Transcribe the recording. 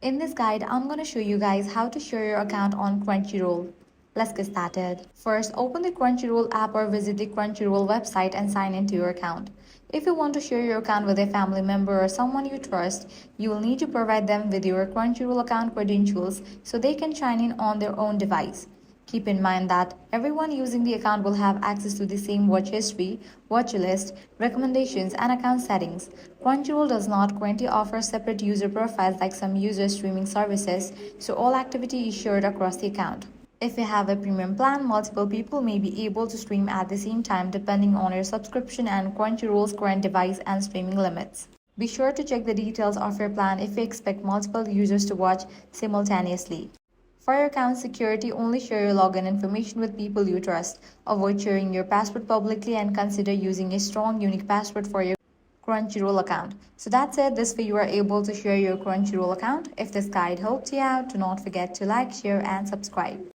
In this guide, I'm going to show you guys how to share your account on Crunchyroll. Let's get started. First, open the Crunchyroll app or visit the Crunchyroll website and sign into your account. If you want to share your account with a family member or someone you trust, you will need to provide them with your Crunchyroll account credentials so they can sign in on their own device. Keep in mind that everyone using the account will have access to the same watch history, watch list, recommendations, and account settings. Crunchyroll does not currently offer separate user profiles like some user streaming services, so all activity is shared across the account. If you have a premium plan, multiple people may be able to stream at the same time depending on your subscription and Crunchyroll's current device and streaming limits. Be sure to check the details of your plan if you expect multiple users to watch simultaneously. For your account security, only share your login information with people you trust. Avoid sharing your password publicly and consider using a strong, unique password for your Crunchyroll account. So that's it. This way you are able to share your Crunchyroll account. If this guide helped you out, do not forget to like, share, and subscribe.